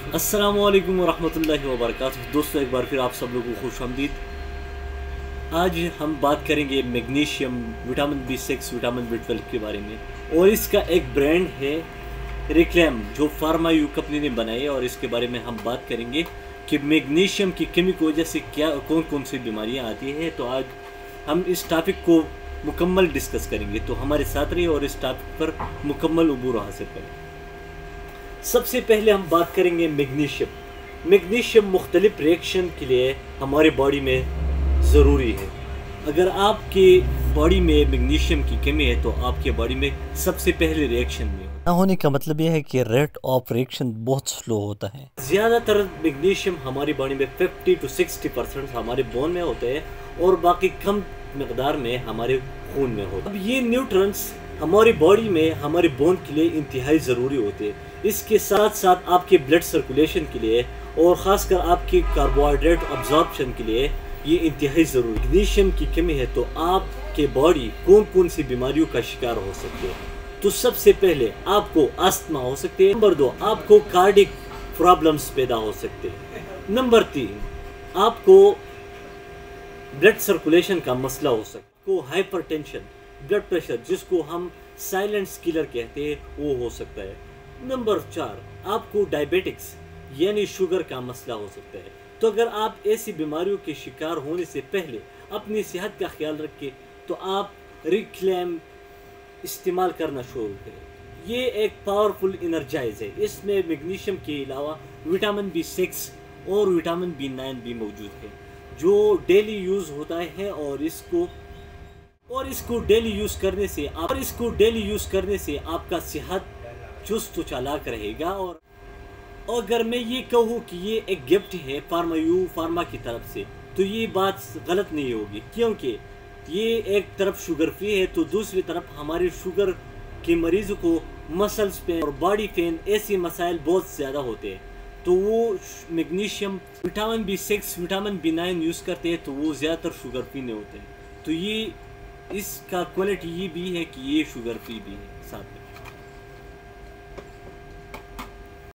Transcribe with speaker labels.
Speaker 1: अस्सलामुअलैकुम वरहमतुल्लाहि वबरकातुहू। दोस्तों, एक बार फिर आप सब लोगों को खुश आमदीद। आज हम बात करेंगे magnesium, vitamin B6, vitamin B12 के बारे में। और इसका एक ब्रांड है रिक्लेम, जो फार्मा यू कंपनी ने बनाई है। और इसके बारे में हम बात करेंगे कि मैग्नीशियम की कमी की वजह से क्या कौन कौन सी बीमारियां आती हैं। तो आज हम इस टॉपिक को मुकम्मल डिस्कस करेंगे, तो हमारे साथ रहिए और इस टॉपिक पर मुकम्मल अबूर हासिल करें। सबसे पहले हम बात करेंगे मैग्नीशियम। मैग्नीशियम मुख्तलिफ रिएक्शन के लिए हमारी बॉडी में ज़रूरी है। अगर आपकी बॉडी में मैग्नीशियम की कमी है तो आपके बॉडी में सबसे पहले रिएक्शन में
Speaker 2: ना होने का मतलब यह है कि रेट ऑफ रिएक्शन बहुत स्लो होता है।
Speaker 1: ज़्यादातर मैग्नीशियम हमारी बॉडी में 50 to 60% हमारे बोन में होते हैं और बाकी कम मकदार में हमारे खून में होता है। अब ये न्यूट्रंस हमारी बॉडी में हमारे बोन के लिए इंतहाई ज़रूरी होते हैं। इसके साथ साथ आपके ब्लड सर्कुलेशन के लिए और ख़ासकर आपके कार्बोहाइड्रेट अब्जॉर्प्शन के लिए ये इंतहाई ज़रूरी। मैग्नीशियम की कमी है तो आपके बॉडी कौन कौन सी बीमारियों का शिकार हो सकते हैं। तो सबसे पहले आपको अस्थमा हो सकते हैं। नंबर 2, आपको कार्डिक प्रॉब्लम्स पैदा हो सकते हैं। नंबर 3, आपको ब्लड सर्कुलेशन का मसला हो सकता है। को हाइपरटेंशन, ब्लड प्रेशर, जिसको हम साइलेंट किलर कहते हैं, वो हो सकता है। नंबर 4, आपको डायबिटिक्स यानी शुगर का मसला हो सकता है। तो अगर आप ऐसी बीमारियों के शिकार होने से पहले अपनी सेहत का ख्याल रखें तो आप रिक्लेम इस्तेमाल करना शुरू करें। ये एक पावरफुल एनर्जाइज है। इसमें मैग्नीशियम के अलावा विटामिन B6 और विटामिन B9 भी मौजूद है, जो डेली यूज़ होता है। और इसको डेली यूज़ करने से आपका सेहत चुस्त चालाक रहेगा। और अगर मैं ये कहूँ कि ये एक गिफ्ट है फार्मा की तरफ से, तो ये बात गलत नहीं होगी, क्योंकि ये एक तरफ शुगर फ्री है तो दूसरी तरफ हमारे शुगर के मरीज़ों को मसल्स पेन और बॉडी पेन ऐसे मसाइल बहुत ज़्यादा होते हैं। तो वो magnesium, vitamin B6, vitamin B9 use करते हैं तो वो ज़्यादातर शुगर फ्री नहीं होते हैं। तो ये इसका क्वालिटी ये भी है कि ये शुगर फ्री भी है साथ में।